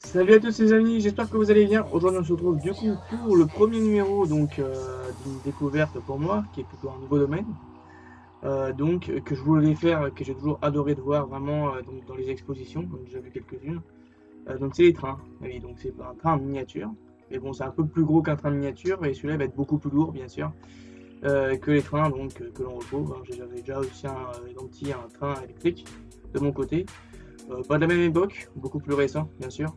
Salut à tous les amis, j'espère que vous allez bien. Aujourd'hui on se retrouve du coup pour le premier numéro d'une découverte pour moi, qui est plutôt un nouveau domaine. Que je voulais faire, que j'ai toujours adoré de voir vraiment donc, dans les expositions, donc j'ai vu quelques-unes. Donc c'est les trains, oui, donc c'est un train en miniature. Mais bon, c'est un peu plus gros qu'un train miniature et celui-là va être beaucoup plus lourd bien sûr que les trains que l'on retrouve. J'avais déjà aussi un train électrique de mon côté. Pas de la même époque, beaucoup plus récent bien sûr.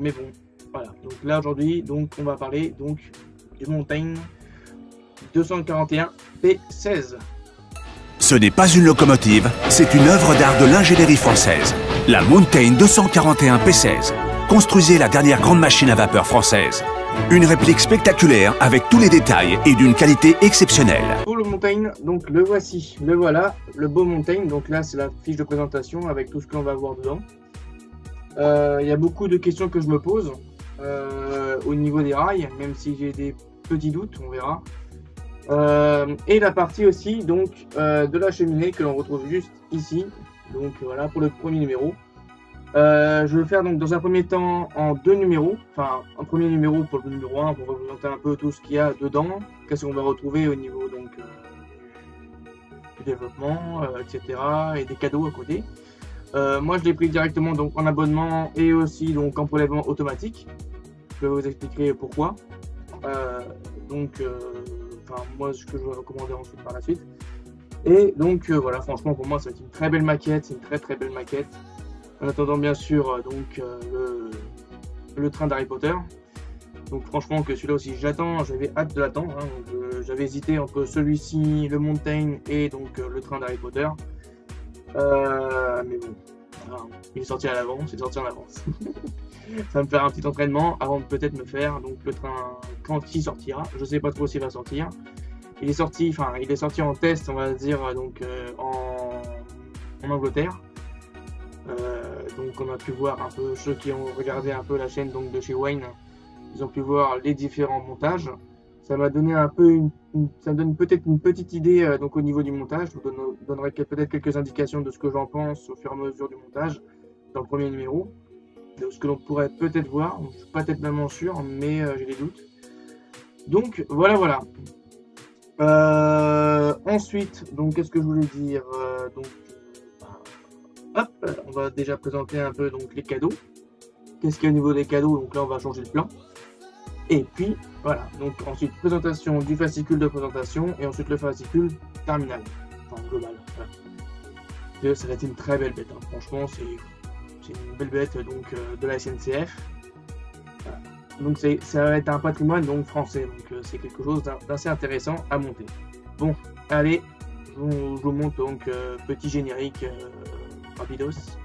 Mais bon, voilà. Donc là aujourd'hui, donc on va parler donc du Mountain 241 P16. Ce n'est pas une locomotive, c'est une œuvre d'art de l'ingénierie française. La Mountain 241 P16. Construisez la dernière grande machine à vapeur française. Une réplique spectaculaire avec tous les détails et d'une qualité exceptionnelle. Pour le Mountain, donc le voici, le voilà, le beau Mountain. Donc là c'est la fiche de présentation avec tout ce qu'on va voir dedans. Il y a beaucoup de questions que je me pose au niveau des rails, même si j'ai des petits doutes, on verra. Et la partie aussi donc de la cheminée que l'on retrouve juste ici. Donc voilà pour le premier numéro. Je vais le faire donc dans un premier temps en deux numéros, enfin un premier numéro pour le numéro 1 pour représenter un peu tout ce qu'il y a dedans, qu'est-ce qu'on va retrouver au niveau donc du développement, etc. et des cadeaux à côté. Moi je l'ai pris directement donc en abonnement et aussi donc en prélèvement automatique. Je vais vous expliquer pourquoi. Moi ce que je vais recommander ensuite par la suite. Et donc voilà, franchement pour moi c'est une très belle maquette, c'est une très belle maquette. En attendant bien sûr le train d'Harry Potter. Donc franchement que celui-là aussi j'attends, j'avais hâte de l'attendre. J'avais hésité entre celui-ci, le Mountain et donc le train d'Harry Potter. Mais bon, voilà, il est sorti à l'avance, il est sorti en avance. Ça va me faire un petit entraînement avant de peut-être me faire donc le train quand il sortira. Je sais pas trop s'il va sortir. Il est sorti en test, on va dire en Angleterre. Donc on a pu voir un peu ceux qui ont regardé un peu la chaîne donc de chez Wayne, ils ont pu voir les différents montages. Ça m'a donné un peu ça me donne peut-être une petite idée donc au niveau du montage. Je vous donnerai peut-être quelques indications de ce que j'en pense au fur et à mesure du montage dans le premier numéro, de ce que l'on pourrait peut-être voir. Je suis pas tellement sûr, mais j'ai des doutes. Donc voilà. Ensuite, donc qu'est-ce que je voulais dire hop, on va déjà présenter un peu donc les cadeaux. Qu'est-ce qu'il y a au niveau des cadeaux? Donc là, on va changer de plan. Et puis voilà. Donc ensuite présentation du fascicule de présentation et ensuite le fascicule terminal, enfin global. Voilà. Ça va être une très belle bête. Hein. Franchement, c'est une belle bête donc de la SNCF. Voilà. Donc ça va être un patrimoine donc français. Donc c'est quelque chose d'assez intéressant à monter. Bon, allez, je vous montre donc petit générique. Rapidos.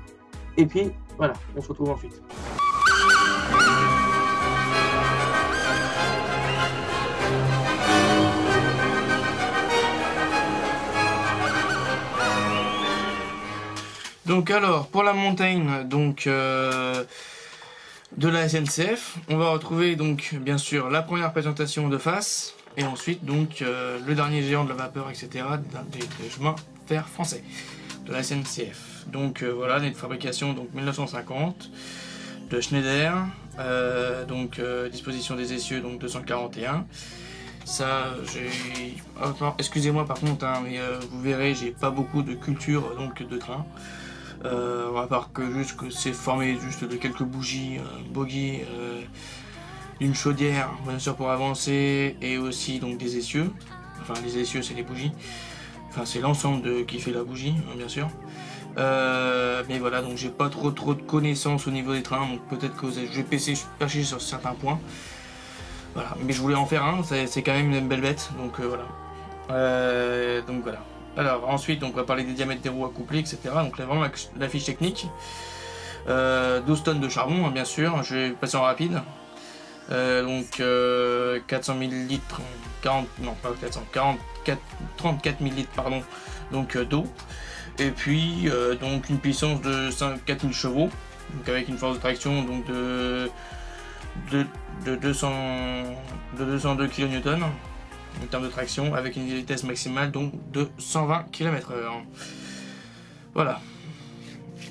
Et puis voilà, on se retrouve ensuite. Donc alors pour la montagne donc de la SNCF, on va retrouver donc bien sûr la première présentation de face et ensuite donc le dernier géant de la vapeur, etc. des chemins de fer français de la SNCF. Donc voilà, année de fabrication donc 1950 de Schneider, disposition des essieux donc 241. Ça, excusez-moi par contre, hein, mais vous verrez, j'ai pas beaucoup de culture donc de train. À part que c'est formé juste de quelques bougies, bogies, d'une chaudière, bien sûr pour avancer, et aussi donc des essieux. Enfin les essieux c'est les bougies. Enfin c'est l'ensemble qui fait la bougie, hein, bien sûr. Mais voilà, donc j'ai pas trop de connaissances au niveau des trains, donc peut-être que je vais pêcher sur certains points. Voilà, mais je voulais en faire un, c'est quand même une belle bête, donc voilà. Alors ensuite, on va parler des diamètres des roues accouplées, etc. Donc là vraiment la fiche technique. 12 tonnes de charbon, hein, bien sûr, je vais passer en rapide. 400 ml, 34 ml pardon, donc d'eau. Et puis donc une puissance de 4000 chevaux, donc avec une force de traction donc de 202 kN en termes de traction, avec une vitesse maximale donc de 120 km/h. Voilà.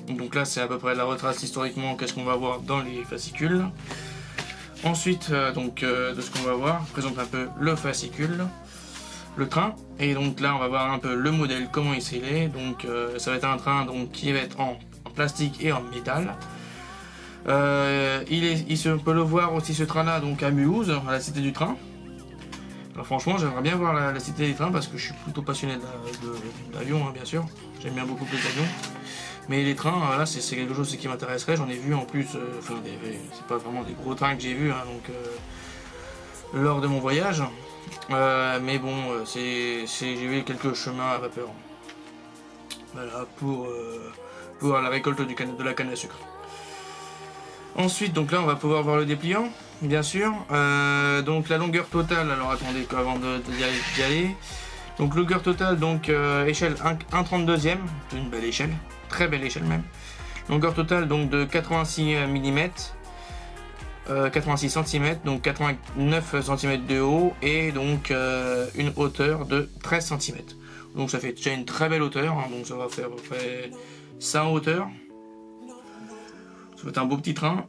Donc là c'est à peu près la retrace historiquement qu'est-ce qu'on va voir dans les fascicules. Ensuite de ce qu'on va voir, je présente un peu le fascicule, le train, et donc là on va voir un peu le modèle, comment il scellé. Donc ça va être un train donc, qui va être en plastique et en métal. On peut le voir aussi ce train là donc à Mulhouse, à la Cité du Train. Alors franchement j'aimerais bien voir la Cité des Trains parce que je suis plutôt passionné d'avion, hein, bien sûr, j'aime bien beaucoup les avions. Mais les trains, là c'est quelque chose qui m'intéresserait, j'en ai vu en plus, c'est pas vraiment des gros trains que j'ai vus hein, lors de mon voyage. Mais bon, j'ai vu quelques chemins à vapeur. Voilà, pour la récolte de la canne à sucre. Ensuite, donc là, on va pouvoir voir le dépliant, bien sûr. Donc la longueur totale, alors attendez, avant d'y aller. Donc longueur totale, donc échelle 1/32e, une belle échelle, très belle échelle même. Longueur totale donc de 86 mm, 86 cm, donc 89 cm de haut et donc une hauteur de 13 cm. Donc ça fait déjà une très belle hauteur, hein, donc ça va faire à peu près ça en hauteur. Ça va être un beau petit train.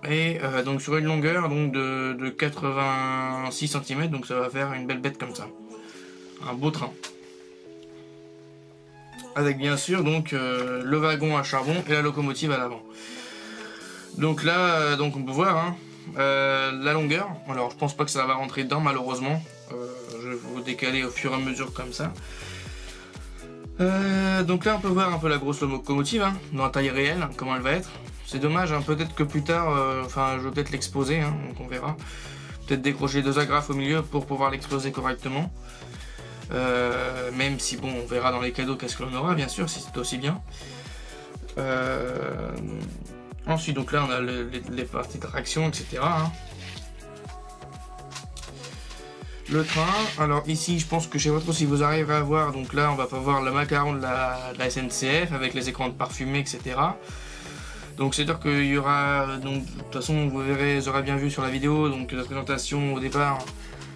Et donc sur une longueur donc de 86 cm, donc ça va faire une belle bête comme ça. Un beau train. Avec bien sûr donc le wagon à charbon et la locomotive à l'avant. Donc là, donc on peut voir hein, la longueur. Alors je pense pas que ça va rentrer dedans malheureusement. Je vais vous décaler au fur et à mesure comme ça. Donc là on peut voir un peu la grosse locomotive hein, dans la taille réelle, hein, comment elle va être. C'est dommage, hein, peut-être que plus tard, je vais peut-être l'exposer, hein, donc on verra. Peut-être décrocher 2 agrafes au milieu pour pouvoir l'exposer correctement. Même si bon, on verra dans les cadeaux qu'est-ce que l'on aura, bien sûr, si c'est aussi bien. Ensuite, donc là on a les parties de traction, etc. Hein. Le train, alors ici je pense que je sais pas trop si vous arriverez à voir, donc là on va pas voir le macaron de la SNCF avec les écrans de parfumée, etc. Donc c'est sûr qu'il y aura, donc de toute façon vous aurez bien vu sur la vidéo, donc la présentation au départ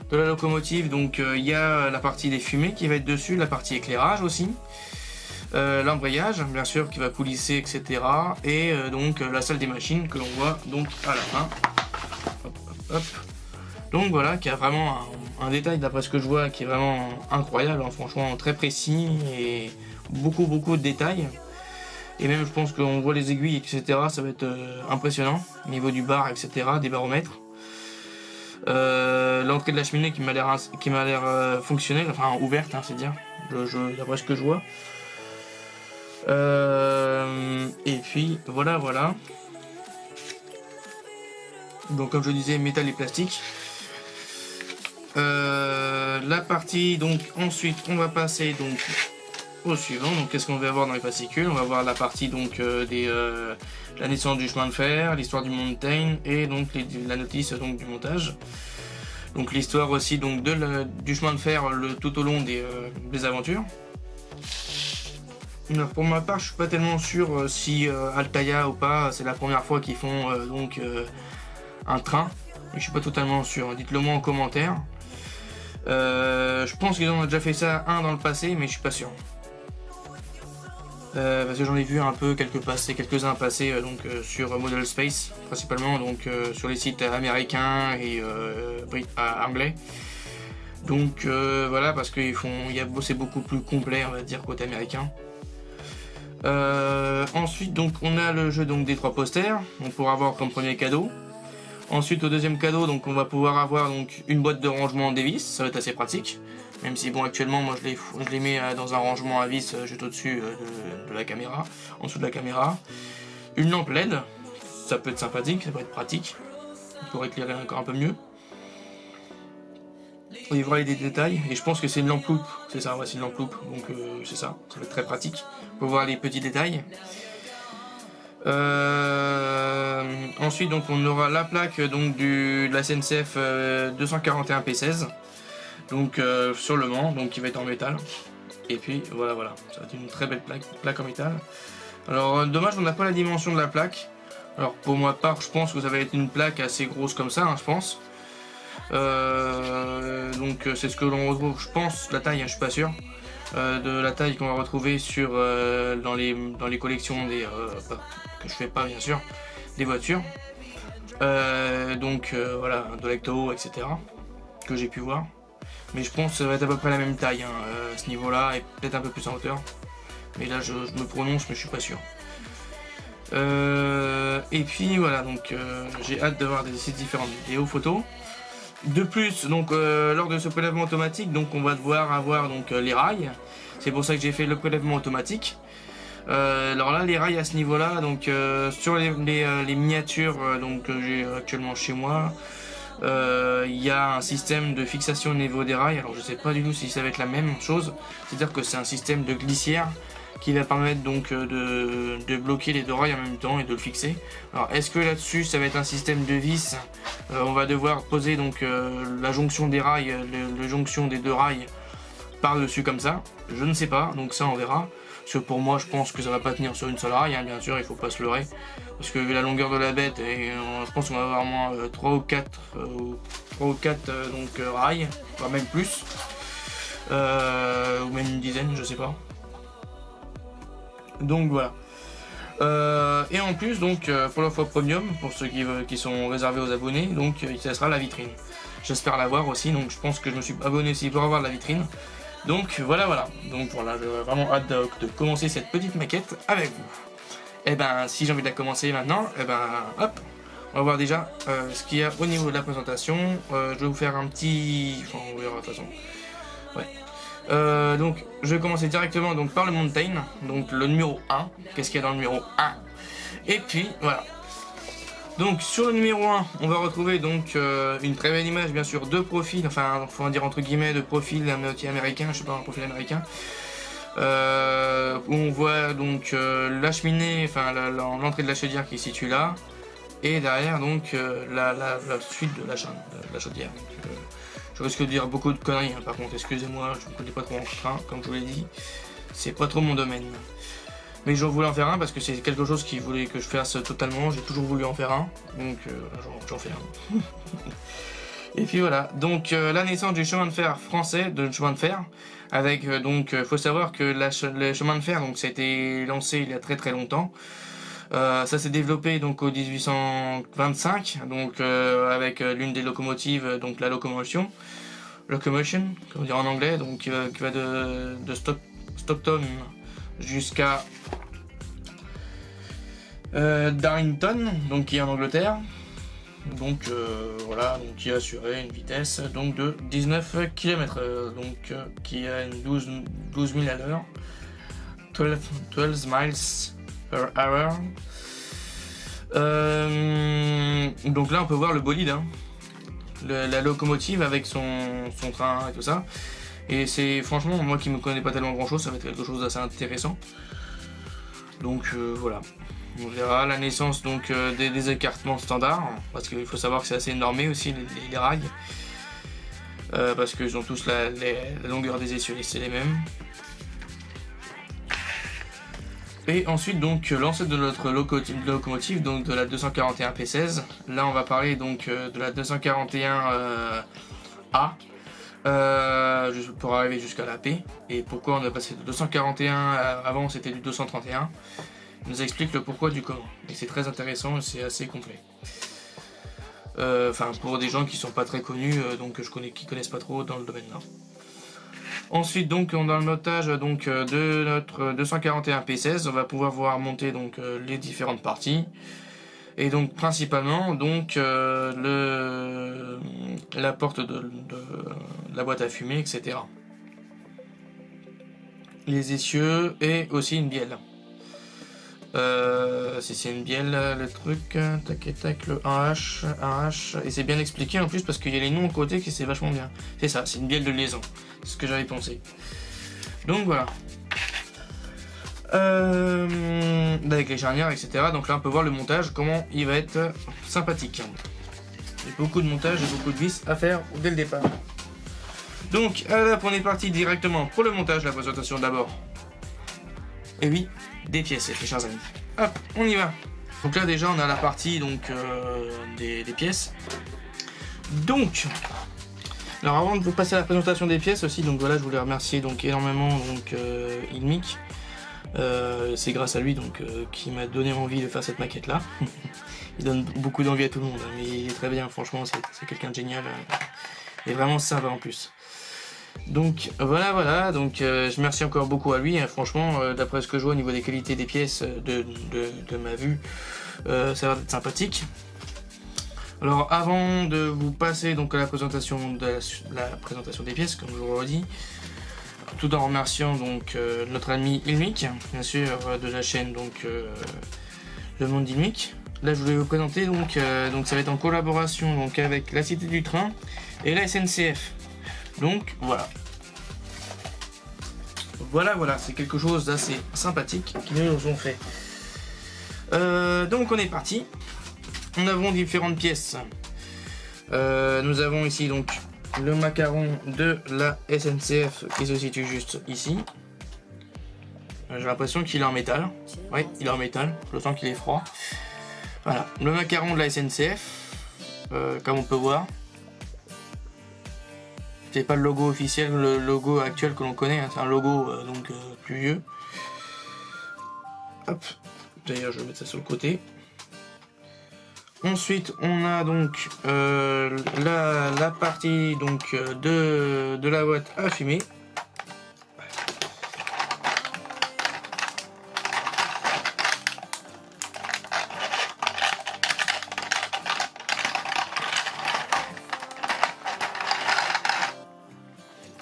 de la locomotive, donc il y a la partie des fumées qui va être dessus, la partie éclairage aussi, l'embrayage bien sûr qui va coulisser, etc. Et donc la salle des machines que l'on voit donc à la fin. Hop, hop, hop. Donc voilà, qui a vraiment un détail d'après ce que je vois qui est vraiment incroyable, hein, franchement très précis et beaucoup de détails. Et même je pense qu'on voit les aiguilles, etc. Ça va être impressionnant au niveau du bar, etc. Des baromètres. L'entrée de la cheminée qui m'a l'air fonctionnelle, enfin ouverte, hein, c'est dire, d'après ce que je vois. Et puis voilà. Donc comme je disais, métal et plastique. La partie donc ensuite on va passer donc au suivant. Donc qu'est-ce qu'on va voir dans les fascicules? On va voir la partie donc la naissance du chemin de fer, l'histoire du Mountain et donc la notice donc du montage. Donc l'histoire aussi donc du chemin de fer tout au long des aventures. Alors, pour ma part je suis pas tellement sûr si Altaïa ou pas, c'est la première fois qu'ils font un train. Je suis pas totalement sûr, dites-le moi en commentaire. Je pense qu'ils ont déjà fait ça dans le passé, mais je suis pas sûr. Parce que j'en ai vu un peu quelques-uns passer sur Model Space, principalement donc sur les sites américains et anglais. Donc voilà, parce que c'est beaucoup plus complet, on va dire, côté américain. Ensuite donc on a le jeu donc des 3 posters, on pourra avoir comme premier cadeau. Ensuite au deuxième cadeau donc on va pouvoir avoir donc une boîte de rangement des vis, ça va être assez pratique. Même si bon actuellement moi je les mets dans un rangement à vis juste au-dessus de la caméra, en dessous de la caméra. Une lampe LED, ça peut être sympathique, ça peut être pratique, pour éclairer encore un peu mieux. On y voit des détails, et je pense que c'est une lampe loupe, c'est ça, ouais, c'est une lampe loupe, donc c'est ça va être très pratique pour voir les petits détails. Ensuite donc on aura la plaque donc de la SNCF 241 P16 donc sur le Mans, donc qui va être en métal. Et puis voilà, ça va être une très belle plaque en métal. Alors dommage on n'a pas la dimension de la plaque. Alors pour ma part je pense que ça va être une plaque assez grosse comme ça, hein, je pense. Donc c'est ce que l'on retrouve, je pense, la taille, hein, je suis pas sûr. de la taille qu'on va retrouver sur, dans les collections que je fais pas bien sûr, des voitures. Voilà, de l'Ecto, etc. que j'ai pu voir. Mais je pense que ça va être à peu près la même taille hein, à ce niveau-là, et peut-être un peu plus en hauteur. Mais là je me prononce, mais je suis pas sûr. Et puis voilà, donc j'ai hâte de voir ces différentes vidéos, photos. De plus, donc lors de ce prélèvement automatique, donc on va devoir avoir donc les rails. C'est pour ça que j'ai fait le prélèvement automatique. Alors là, les rails à ce niveau-là, donc sur les miniatures donc que j'ai actuellement chez moi, il y a un système de fixation au niveau des rails. Alors je sais pas du tout si ça va être la même chose. C'est-à-dire que c'est un système de glissière qui va permettre donc de bloquer les deux rails en même temps et de le fixer. Alors est-ce que là-dessus ça va être un système de vis, on va devoir poser donc la jonction des rails, la jonction des deux rails par-dessus comme ça, je ne sais pas, donc ça on verra. Parce que pour moi je pense que ça va pas tenir sur une seule rail, hein, bien sûr, il faut pas se leurrer. Parce que vu la longueur de la bête, je pense qu'on va avoir moins 3 ou 4 rails, voire même plus. Ou même une dizaine, je sais pas. Donc voilà. Et en plus donc pour l'offre premium, pour ceux qui sont réservés aux abonnés, donc ça sera la vitrine. J'espère l'avoir aussi, donc je pense que je me suis abonné aussi pour avoir la vitrine. Donc voilà. Donc voilà, j'ai vraiment hâte de commencer cette petite maquette avec vous. Et ben si j'ai envie de la commencer maintenant, et ben hop, on va voir déjà ce qu'il y a au niveau de la présentation. Je vais vous faire un petit... Enfin on verra de toute façon. Ouais. Donc je vais commencer directement donc, par le Mountain, donc le numéro 1. Qu'est-ce qu'il y a dans le numéro 1? Et puis voilà. Donc sur le numéro 1, on va retrouver donc une très belle image bien sûr de profil, enfin faut en dire entre guillemets de profil américain, je sais pas, un profil américain. Où on voit donc la cheminée, enfin l'entrée de la chaudière qui est située là. Et derrière donc la suite de la chaudière. Donc, je risque de dire beaucoup de conneries, hein, par contre, excusez-moi, je ne connais pas trop en train, comme je vous l'ai dit, c'est pas trop mon domaine. Mais je voulais en faire un parce que c'est quelque chose qui voulait que je fasse totalement, j'ai toujours voulu en faire un, donc j'en fais un. Et puis voilà, donc la naissance du chemin de fer français, de chemin de fer, avec donc, faut savoir que le chemin de fer, donc ça a été lancé il y a très longtemps. Ça s'est développé donc au 1825, donc avec l'une des locomotives, donc la locomotion, comme dire en anglais, donc qui va de Stockton jusqu'à Darlington, donc qui est en Angleterre. Donc voilà, donc qui a assuré une vitesse donc de 19 km, donc qui a une 12 000 à l'heure, 12 miles per hour. Donc là on peut voir le bolide, hein. La locomotive avec son train et tout ça. Et c'est franchement, moi qui ne me connais pas tellement grand chose, ça va être quelque chose d'assez intéressant. Donc voilà. On verra la naissance donc des écartements standards, parce qu'il faut savoir que c'est assez normé aussi les rails. Parce qu'ils ont tous la longueur des essieux, c'est les mêmes. Et ensuite donc l'ancêtre de notre locomotive, donc de la 241 P16. Là on va parler donc de la 241 A pour arriver jusqu'à la P. Et pourquoi on a passé de 241 avant c'était du 231. Il nous explique le pourquoi du comment. Et c'est très intéressant et c'est assez complet. Enfin pour des gens qui sont pas très connus, donc qui connaissent pas trop dans le domaine là. Ensuite donc dans le notage donc de notre 241 P16, on va pouvoir voir monter donc les différentes parties. Et donc principalement donc la porte de la boîte à fumée, etc. Les essieux et aussi une bielle. Si c'est une bielle, le truc, tac, le 1H, et c'est bien expliqué en plus parce qu'il y a les noms à côté qui c'est vachement bien. C'est ça, c'est une bielle de liaison, c'est ce que j'avais pensé. Donc voilà. Avec les charnières, etc. Donc là on peut voir le montage, comment il va être sympathique. Il y a beaucoup de montage et beaucoup de vis à faire dès le départ. Donc là on est parti directement pour le montage, la présentation d'abord. Et oui, des pièces, mes chers amis. Hop, on y va. Donc là déjà on a la partie donc des pièces. Donc Alors avant de vous passer à la présentation des pièces aussi, donc voilà, je voulais remercier donc énormément donc Ilmic. C'est grâce à lui donc qui m'a donné envie de faire cette maquette là. Il donne beaucoup d'envie à tout le monde, hein, mais il est très bien, franchement c'est quelqu'un de génial et vraiment sympa en plus. Donc voilà, donc je remercie encore beaucoup à lui, hein, franchement d'après ce que je vois au niveau des qualités des pièces de ma vue, ça a l'air d'être sympathique. Alors avant de vous passer donc à la présentation des pièces, comme je vous le redis, tout en remerciant donc notre ami Ilmic, bien sûr de la chaîne donc Le Monde d'Ilmic. Là je voulais vous présenter donc ça va être en collaboration donc avec la Cité du Train et la SNCF. Donc voilà, c'est quelque chose d'assez sympathique qu'ils nous ont fait. Donc on est parti. Nous avons différentes pièces. Nous avons ici donc le macaron de la SNCF qui se situe juste ici. J'ai l'impression qu'il est en métal. Oui, il est en métal. Je sens qu'il est froid. Voilà, le macaron de la SNCF, comme on peut voir. C'est pas le logo officiel, le logo actuel que l'on connaît. Hein, c'est un logo plus vieux. Hop. D'ailleurs, je vais mettre ça sur le côté. Ensuite, on a donc la partie donc de la boîte à fumer.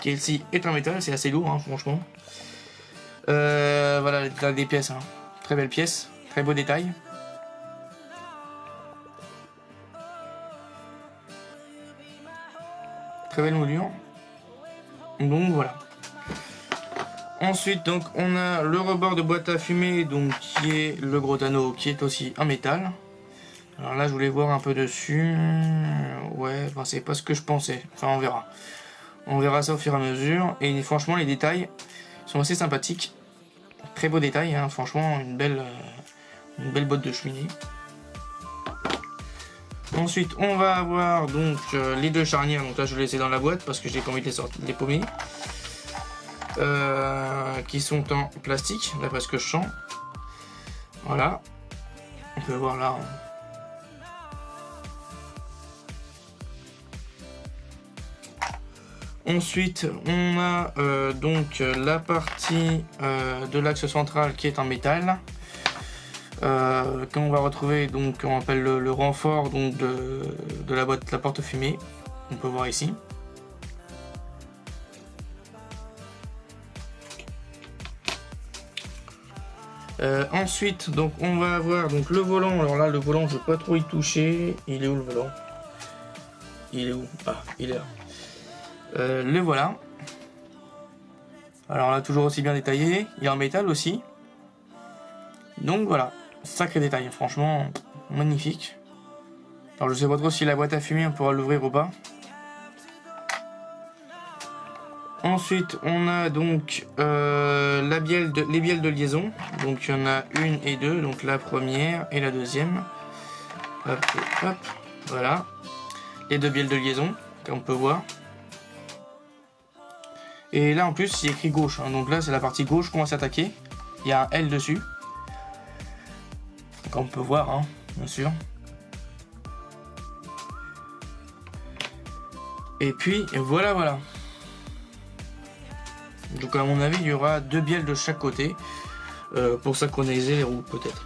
Qui ici est en métal, c'est assez lourd, hein, franchement. Voilà des pièces, hein. Très belles pièces, très beau détail. Très belle moulure. Donc voilà. Ensuite donc on a le rebord de boîte à fumer donc qui est le gros anneau qui est aussi en métal. Alors là je voulais voir un peu dessus. Ouais, enfin, c'est pas ce que je pensais. Enfin on verra. On verra ça au fur et à mesure. Et franchement les détails sont assez sympathiques. Très beau détail, hein. Franchement une belle boîte de cheminée. Ensuite, on va avoir donc les deux charnières. Donc là, je vais les laisser dans la boîte parce que j'ai pas envie de les paumer. Qui sont en plastique, d'après ce que je sens. Voilà. On peut voir là. Ensuite, on a donc la partie de l'axe central qui est en métal. Qu'on va retrouver donc on appelle le renfort donc de la boîte, la porte fumée. On peut voir ici. Ensuite donc on va avoir donc le volant. Alors là le volant je ne vais pas trop y toucher. Il est où le volant? Il est où? Ah il est là. Le voilà. Alors là toujours aussi bien détaillé. Il est en métal aussi. Donc voilà. Sacré détail, franchement magnifique. Alors je sais pas trop si la boîte à fumer on pourra l'ouvrir ou pas. Ensuite on a donc les bielles de liaison. Donc il y en a une et deux, donc la première et la deuxième. Hop, hop, voilà. Les deux bielles de liaison, comme on peut voir. Et là en plus il y a écrit gauche, hein. Donc là c'est la partie gauche qu'on va s'attaquer. Il y a un L dessus. Comme on peut voir, hein, bien sûr. Et puis voilà. Donc à mon avis, il y aura deux bielles de chaque côté. Pour synchroniser les roues, peut-être.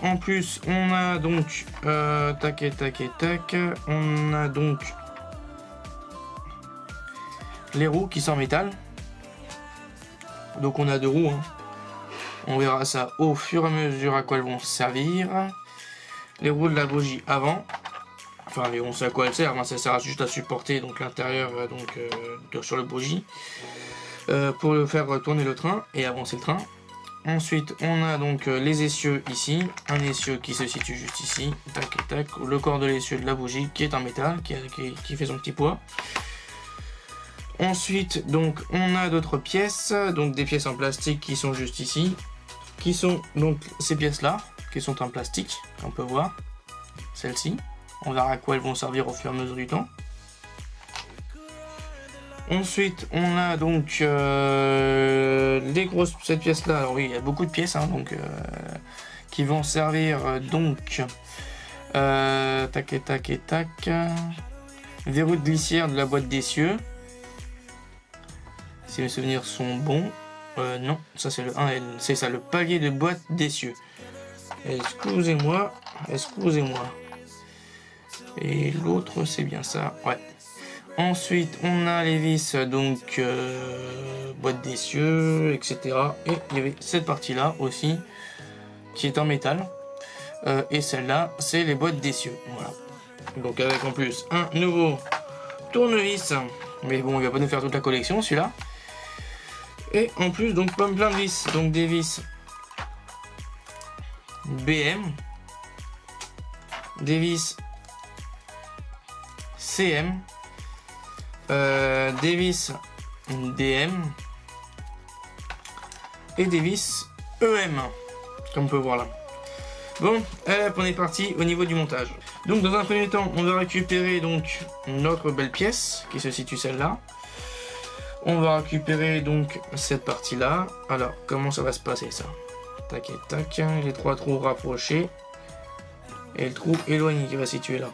En plus, on a donc... tac. On a donc... les roues qui sont en métal. Donc on a deux roues, hein. On verra ça au fur et à mesure à quoi elles vont servir. Les roues de la bougie avant. Enfin, on sait à quoi elles servent. Hein. Ça sert juste à supporter donc l'intérieur sur le bougie. Pour faire tourner le train et avancer le train. Ensuite, on a donc les essieux ici. Un essieu qui se situe juste ici. Tac. Le corps de l'essieu de la bougie qui est en métal, qui fait son petit poids. Ensuite, donc, on a d'autres pièces. Donc, des pièces en plastique qui sont juste ici. Qui sont donc ces pièces-là, qui sont en plastique, on peut voir. Celles-ci. On verra à quoi elles vont servir au fur et à mesure du temps. Ensuite, on a donc cette pièce-là. Alors oui, il y a beaucoup de pièces, hein, donc qui vont servir donc tac et tac et tac. Verrou de glissière de la boîte d'essieu. Si mes souvenirs sont bons. Non, ça c'est le 1L. C'est ça, le palier de boîte d'essieu. Excusez-moi. Et l'autre, c'est bien ça. Ouais. Ensuite, on a les vis, donc boîte d'essieu, etc. Et il y avait cette partie-là aussi, qui est en métal. Et celle-là, c'est les boîtes d'essieu. Voilà. Donc avec en plus un nouveau tournevis. Mais bon, il va pas nous faire toute la collection, celui-là. Et en plus, donc plein de vis. Donc des vis BM. Des vis CM. Des vis DM. Et des vis EM. Comme on peut voir là. Bon, on est parti au niveau du montage. Donc dans un premier temps, on va récupérer donc notre belle pièce qui se situe celle-là. On va récupérer donc cette partie-là. Alors, comment ça va se passer ça? Tac et tac, les trois trous rapprochés et le trou éloigné qui va se situer là.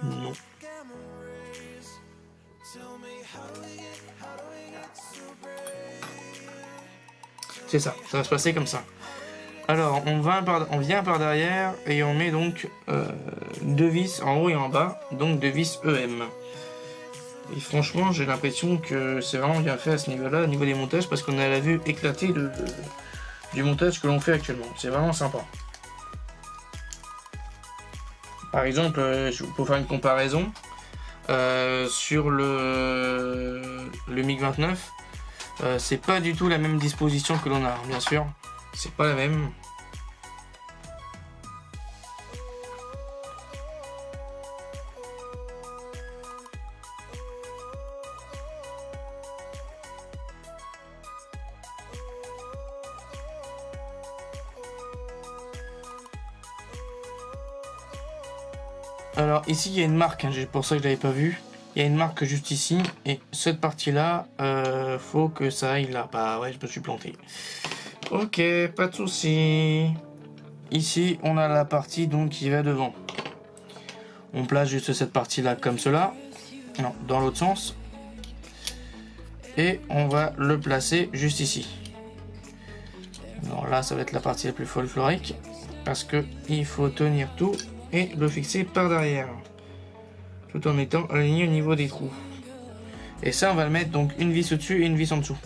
Non. C'est ça, ça va se passer comme ça. Alors, on vient par derrière et on met donc deux vis en haut et en bas, donc deux vis EM. Et franchement, j'ai l'impression que c'est vraiment bien fait à ce niveau-là, au niveau des montages, parce qu'on a la vue éclatée du montage que l'on fait actuellement. C'est vraiment sympa. Par exemple, pour faire une comparaison, sur le MiG-29, c'est pas du tout la même disposition que l'on a, bien sûr. C'est pas la même. Alors ici il y a une marque, hein, pour ça que je l'avais pas vu. Il y a une marque juste ici et cette partie là, faut que ça aille là. Bah ouais, je me suis planté. Ok, pas de souci. Ici on a la partie donc qui va devant. On place juste cette partie là comme cela. Non, dans l'autre sens. Et on va le placer juste ici. Alors là ça va être la partie la plus folklorique parce que il faut tenir tout et le fixer par derrière tout en étant aligné au niveau des trous. Et ça on va le mettre donc une vis au-dessus et une vis en dessous.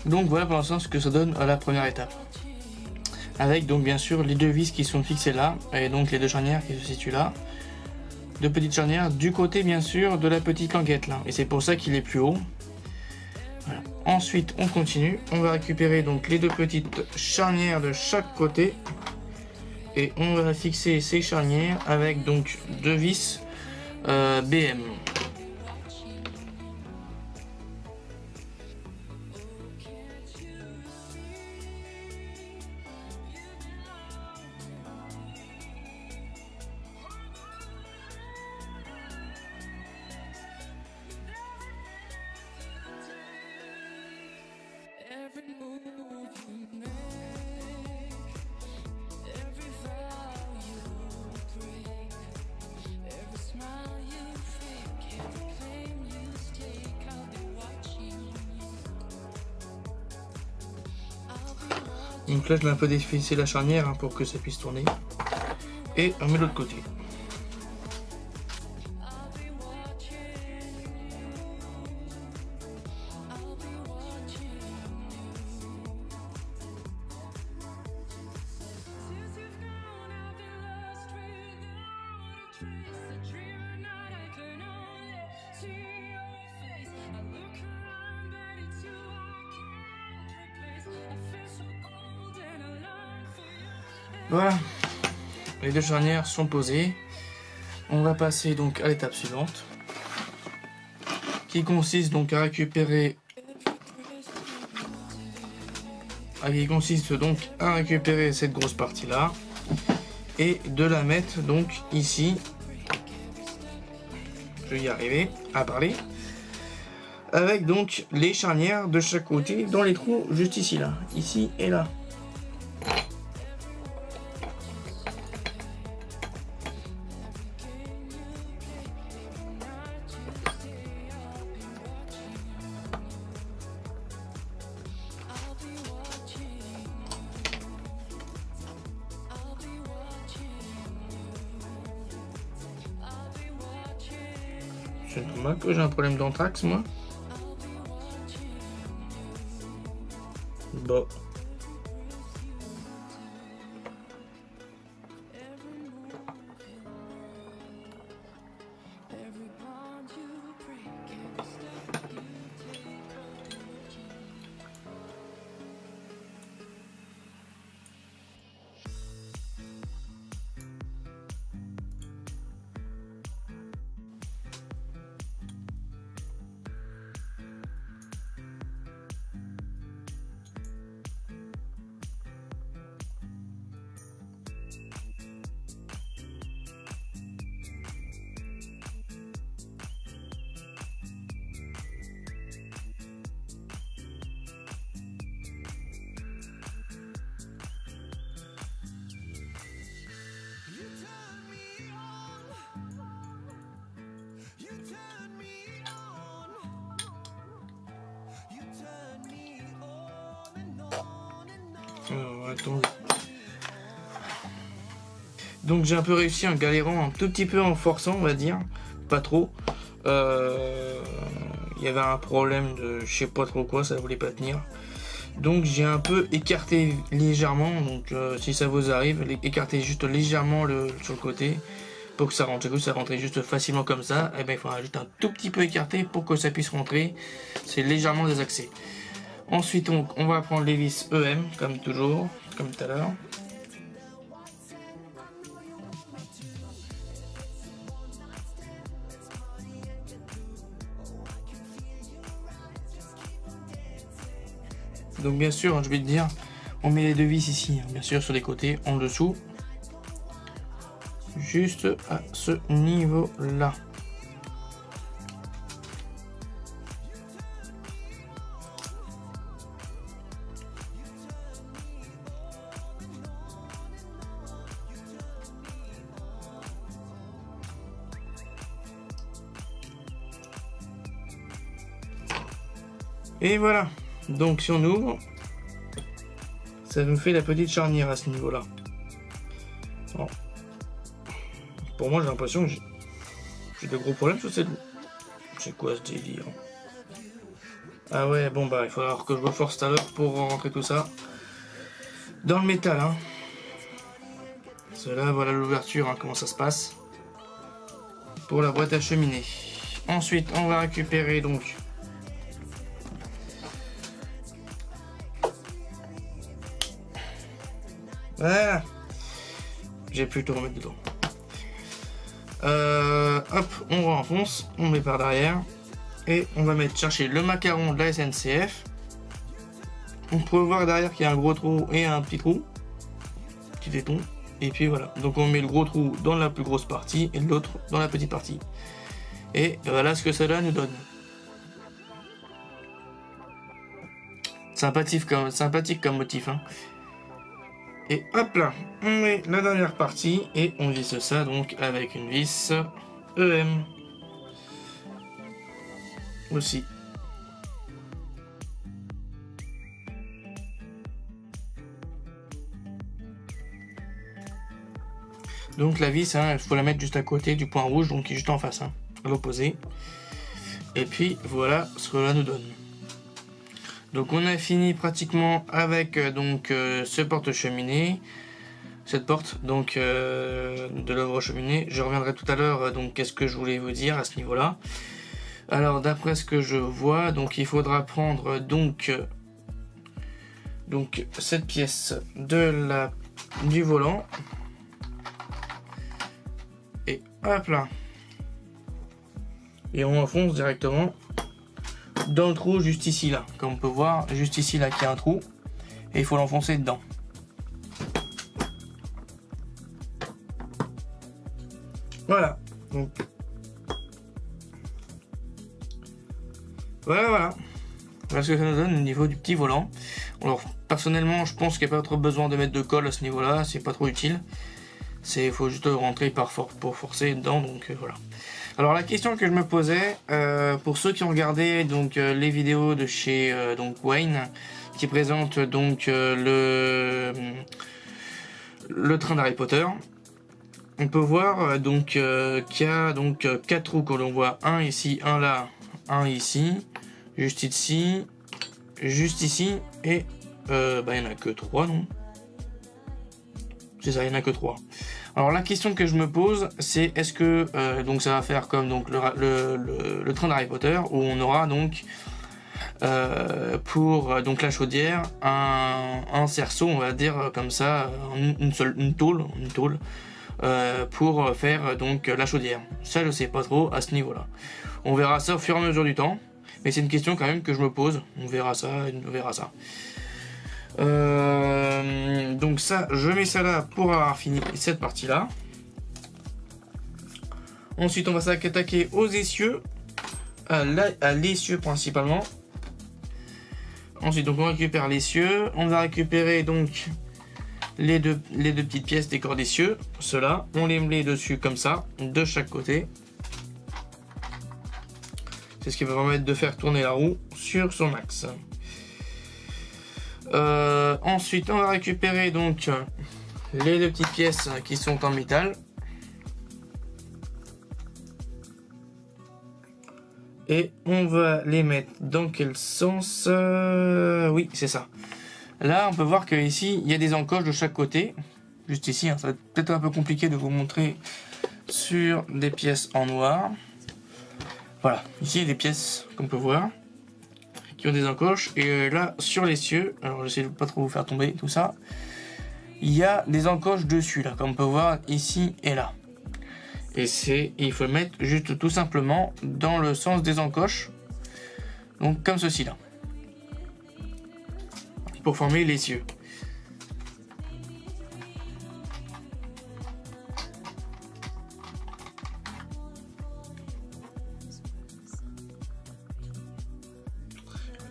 Donc voilà pour l'instant ce que ça donne à la première étape. Avec donc bien sûr les deux vis qui sont fixées là, et donc les deux charnières qui se situent là. Deux petites charnières du côté bien sûr de la petite languette là, et c'est pour ça qu'il est plus haut. Voilà. Ensuite on continue, on va récupérer donc les deux petites charnières de chaque côté. Et on va fixer ces charnières avec donc deux vis BM. Donc là je vais un peu dévisser la charnière hein, pour que ça puisse tourner. Et on met de l'autre côté. Voilà, les deux charnières sont posées. On va passer donc à l'étape suivante, qui consiste donc à récupérer cette grosse partie là et de la mettre donc ici. Je vais y arriver à parler. Avec donc les charnières de chaque côté dans les trous juste ici là, ici et là. C'est normal que j'ai un problème d'anthrax, moi. Bon. Alors, attendez. Donc j'ai un peu réussi en galérant un tout petit peu, en forçant, on va dire, pas trop. Il y avait un problème de je sais pas trop quoi, ça voulait pas tenir. Donc j'ai un peu écarté légèrement, donc si ça vous arrive, écartez juste légèrement sur le côté pour que ça rentre. Que ça rentre juste facilement comme ça, et ben il faudra juste un tout petit peu écarter pour que ça puisse rentrer. C'est légèrement désaxé. Ensuite on va prendre les vis EM comme toujours, comme tout à l'heure. Donc bien sûr, je vais te dire, on met les deux vis ici, bien sûr sur les côtés, en dessous, juste à ce niveau-là. Et voilà. Donc si on ouvre, ça nous fait la petite charnière à ce niveau-là. Bon. Pour moi j'ai l'impression que j'ai de gros problèmes sur cette... C'est quoi ce délire? Ah ouais, bon bah il faudra que je reforce tout à l'heure pour rentrer tout ça dans le métal. Hein. Cela, voilà l'ouverture, hein, comment ça se passe pour la boîte à cheminée. Ensuite on va récupérer donc... Voilà, j'ai pu tout remettre dedans. Hop, on renfonce, on met par derrière et on va mettre chercher le macaron de la SNCF. On peut voir derrière qu'il y a un gros trou et un petit trou, petit éton, et puis voilà. Donc on met le gros trou dans la plus grosse partie et l'autre dans la petite partie. Et voilà ce que cela nous donne. Sympathique comme motif, hein. Et hop là, on met la dernière partie et on visse ça donc avec une vis EM aussi. Donc la vis, hein, il faut la mettre juste à côté du point rouge, donc juste en face, hein, à l'opposé. Et puis voilà ce que cela nous donne. Donc on a fini pratiquement avec donc ce porte-cheminée, cette porte donc de l'ouvre-cheminée. Je reviendrai tout à l'heure donc qu'est-ce que je voulais vous dire à ce niveau-là. Alors d'après ce que je vois, donc il faudra prendre donc cette pièce de la du volant. Et hop là. Et on enfonce directement dans le trou juste ici là. Comme on peut voir, juste ici là, qu'il y a un trou. Et il faut l'enfoncer dedans. Voilà. Donc voilà ce que ça nous donne au niveau du petit volant. Alors personnellement, je pense qu'il n'y a pas trop besoin de mettre de colle à ce niveau là, c'est pas trop utile. Il faut juste rentrer pour forcer dedans, donc voilà. Alors la question que je me posais, pour ceux qui ont regardé donc les vidéos de chez donc Wayne, qui présente donc le train d'Harry Potter, on peut voir donc qu'il y a donc 4 trous, quand on voit un ici, un là, un ici, juste ici et il n'y en a que 3, non? C'est ça, il n'y en a que 3. Alors la question que je me pose, c'est est-ce que donc ça va faire comme donc le train d'Harry Potter, où on aura donc pour donc la chaudière un cerceau, on va dire comme ça, une tôle pour faire donc la chaudière. Ça je sais pas trop à ce niveau là. On verra ça au fur et à mesure du temps, mais c'est une question quand même que je me pose. On verra ça. Donc ça, je mets ça là pour avoir fini cette partie là. Ensuite on va s'attaquer aux essieux, à l'essieu principalement. Ensuite donc on récupère l'essieu, on va récupérer donc les deux petites pièces des corps d'essieu, ceux-là, on les met dessus comme ça, de chaque côté. C'est ce qui va permettre de faire tourner la roue sur son axe. Ensuite on va récupérer donc les deux petites pièces qui sont en métal. Et on va les mettre dans quel sens? Oui, c'est ça. Là, on peut voir que ici, il y a des encoches de chaque côté. Juste ici, hein, ça va être peut-être un peu compliqué de vous montrer sur des pièces en noir. Voilà, ici, il y a des pièces qu'on peut voir qui ont des encoches. Et là, sur l'essieu, alors j'essaie de pas trop vous faire tomber tout ça, il y a des encoches dessus, là, comme on peut voir ici et là. Et il faut le mettre juste tout simplement dans le sens des encoches, donc comme ceci là, pour former l'essieu.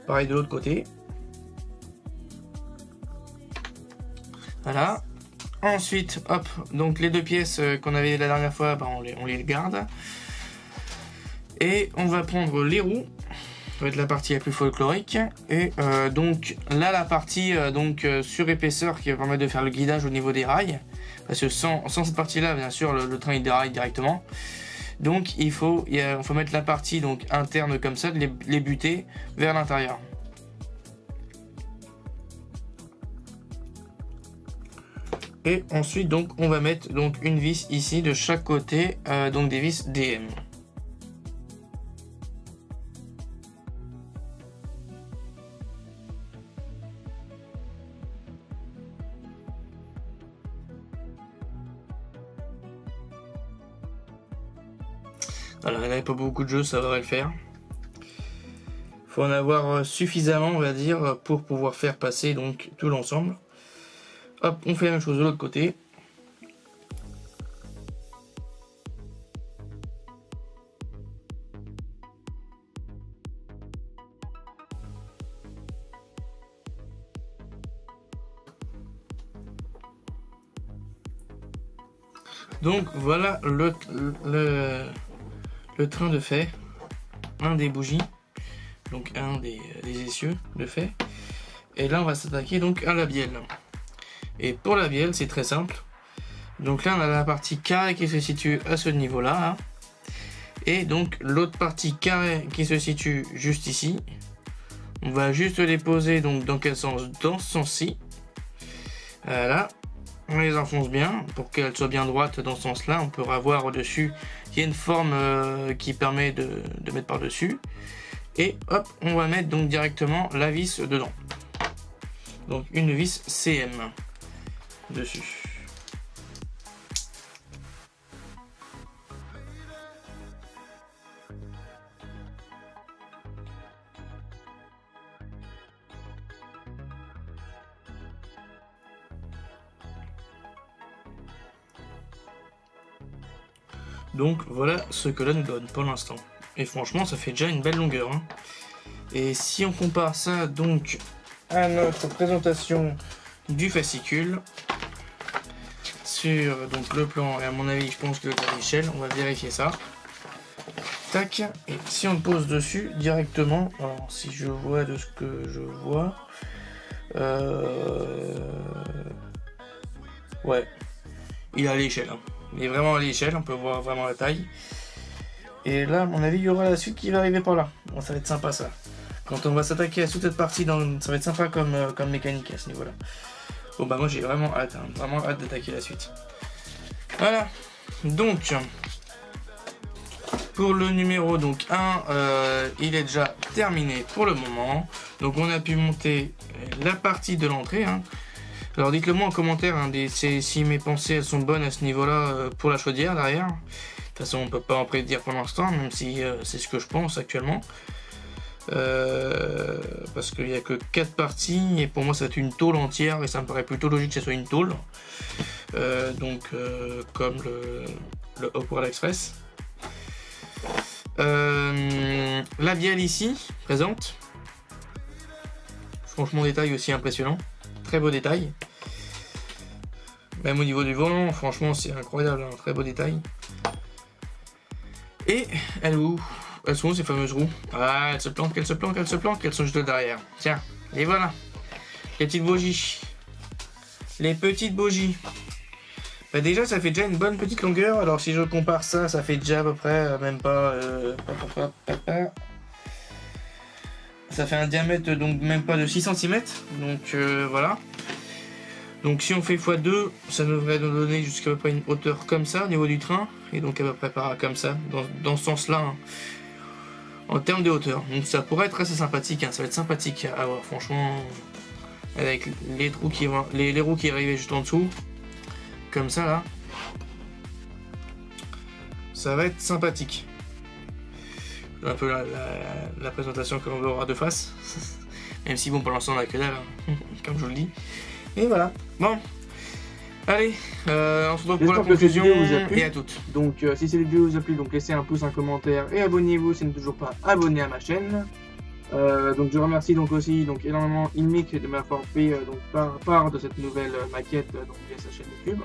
Pareil de l'autre côté. Voilà. Ensuite, hop, donc les deux pièces qu'on avait la dernière fois, bah, on les garde. Et on va prendre les roues. Ça va être la partie la plus folklorique. Et donc là, la partie sur épaisseur qui va permettre de faire le guidage au niveau des rails. Parce que sans cette partie-là, bien sûr, le train il déraille directement. Donc il faut mettre la partie donc interne comme ça, les buter vers l'intérieur. Et ensuite donc on va mettre donc une vis ici de chaque côté, donc des vis DM. Voilà, il n'y avait pas beaucoup de jeux, ça devrait le faire. Faut en avoir suffisamment, on va dire, pour pouvoir faire passer donc tout l'ensemble. Hop, on fait la même chose de l'autre côté. Donc voilà le train de fait, un des bougies, donc un des essieux de fait. Et là on va s'attaquer donc à la bielle. Et pour la bielle, c'est très simple. Donc là, on a la partie carrée qui se situe à ce niveau-là. Hein. Et donc, l'autre partie carrée qui se situe juste ici. On va juste les poser donc dans quel sens? Dans ce sens-ci. Voilà. On les enfonce bien pour qu'elles soient bien droites dans ce sens-là. On peut avoir au-dessus, il y a une forme qui permet de mettre par-dessus. Et hop, on va mettre donc directement la vis dedans. Donc, une vis CM. dessus. Donc voilà ce que là nous donne pour l'instant. Et franchement ça fait déjà une belle longueur. Hein. Et si on compare ça donc à notre présentation du fascicule sur donc le plan, et à mon avis je pense que à l'échelle, on va vérifier ça. Tac, et si on le pose dessus directement, alors si je vois de ce que je vois, ouais, il est à l'échelle. Hein. Il est vraiment à l'échelle, on peut voir vraiment la taille. Et là, à mon avis, il y aura la suite qui va arriver par là. Bon, ça va être sympa ça. Quand on va s'attaquer à toute cette partie, ça va être sympa comme mécanique à ce niveau-là. Bon bah moi j'ai vraiment hâte d'attaquer la suite. Voilà. Donc, pour le numéro donc 1, il est déjà terminé pour le moment. Donc on a pu monter la partie de l'entrée. Hein. Alors dites-le moi en commentaire hein, si mes pensées elles sont bonnes à ce niveau-là pour la chaudière derrière. De toute façon on peut pas en prédire pour l'instant, même si c'est ce que je pense actuellement. Parce qu'il n'y a que 4 parties et pour moi ça va être une tôle entière et ça me paraît plutôt logique que ce soit une tôle. Comme le Hopworld Express. La bielle ici, présente. Franchement détail aussi impressionnant. Très beau détail. Même au niveau du volant, franchement c'est incroyable, un très beau détail. Et elles sont où ces fameuses roues? Ah, elles se planquent, elles sont juste derrière. Tiens, et voilà. Les petites bougies. Les petites bougies. Bah déjà ça fait déjà une bonne petite longueur. Alors si je compare ça, ça fait déjà à peu près même pas ça fait un diamètre donc même pas de 6 cm. Donc voilà. Donc si on fait x2, ça devrait nous donner jusqu'à peu près une hauteur comme ça au niveau du train. Et donc à peu près comme ça, dans ce sens-là, hein, en termes de hauteur. Donc ça pourrait être assez sympathique, hein, ça va être sympathique à voir franchement. Avec les roues qui arrivaient juste en dessous. Comme ça là. Ça va être sympathique. Un peu la présentation que l'on aura de face. Même si bon pour l'instant on a que dalle, hein, comme je vous le dis. Et voilà. Bon. Allez, on se retrouve pour la conclusion et à toutes. Donc si cette vidéo vous a plu, donc laissez un pouce, un commentaire et abonnez-vous si vous n'êêtes toujours pas abonné à ma chaîne. Donc je remercie donc aussi énormément Inmic de m'avoir fait part de cette nouvelle maquette via sa chaîne YouTube.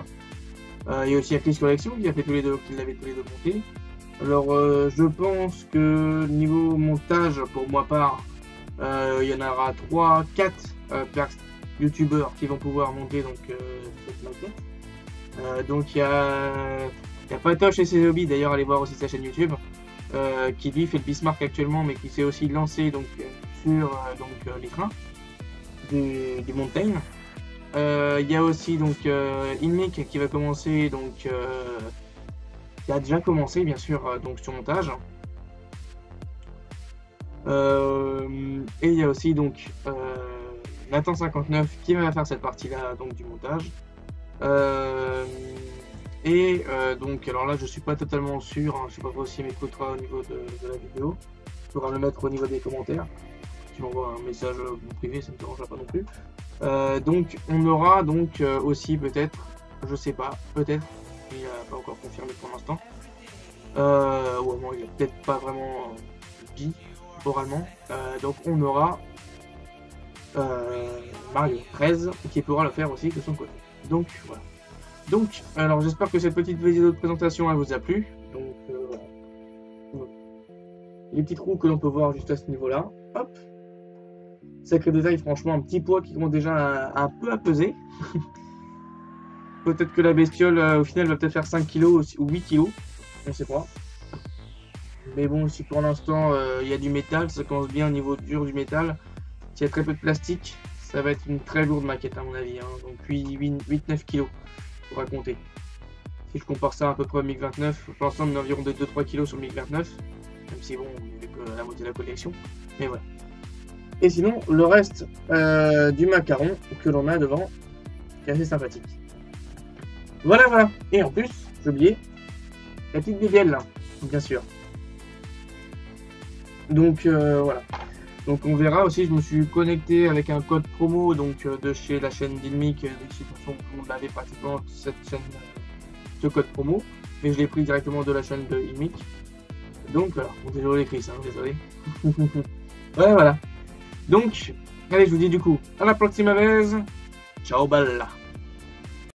Et aussi à Chris Collection qui l'avait tous les deux monté. Alors je pense que niveau montage pour moi part, il y en aura 3-4 youtubeurs qui vont pouvoir monter cette maquette. Donc il y a Patoche et ses hobbies, d'ailleurs allez voir aussi sa chaîne YouTube, qui lui fait le Bismarck actuellement mais qui s'est aussi lancé sur les trains du Mountain. Il y a aussi Inmic qui va commencer qui a déjà commencé bien sûr sur montage. Et il y a aussi Nathan59 qui va faire cette partie là du montage. Alors là je suis pas totalement sûr, hein, je sais pas si m'écoutera au niveau de la vidéo. Il faudra le mettre au niveau des commentaires. Si on m'envoie un message privé, ça ne me dérangera pas non plus. On aura aussi peut-être, je sais pas, peut-être, il n'a pas encore confirmé pour l'instant. Ou bon, il n'a peut-être pas vraiment dit oralement. Donc on aura Mario 13 qui pourra le faire aussi de son côté. Donc voilà. Donc, alors j'espère que cette petite vidéo de présentation elle vous a plu. Donc voilà. Les petites roues que l'on peut voir juste à ce niveau-là. Hop. Sacré détail, franchement, un petit poids qui commence déjà un peu à peser. Peut-être que la bestiole au final va peut-être faire 5 kg ou 8 kg. On sait pas. Mais bon, si pour l'instant il y a du métal, ça commence bien au niveau dur du métal. S'il y a très peu de plastique, ça va être une très lourde maquette à mon avis. Hein. Donc 8-9 kg pour raconter. Si je compare ça à peu près au MiG 29, pour l'instant on est environ de 2-3 kg sur le MiG 29. Même si bon, on n'est que la moitié de la collection. Mais voilà. Et sinon, le reste du macaron que l'on a devant, qui est assez sympathique. Voilà, voilà. Et en plus, j'ai oublié la petite BBL là, bien sûr. Donc voilà. Donc on verra aussi, je me suis connecté avec un code promo donc de chez la chaîne d'Ilmic. De toute façon, tout le monde avait pratiquement cette chaîne, ce code promo, mais je l'ai pris directement de la chaîne de Ilmic. Donc voilà, bon, désolé Chris, hein, désolé. Ouais, voilà. Donc, allez, je vous dis du coup, à la prochaine vez. Ciao, bella.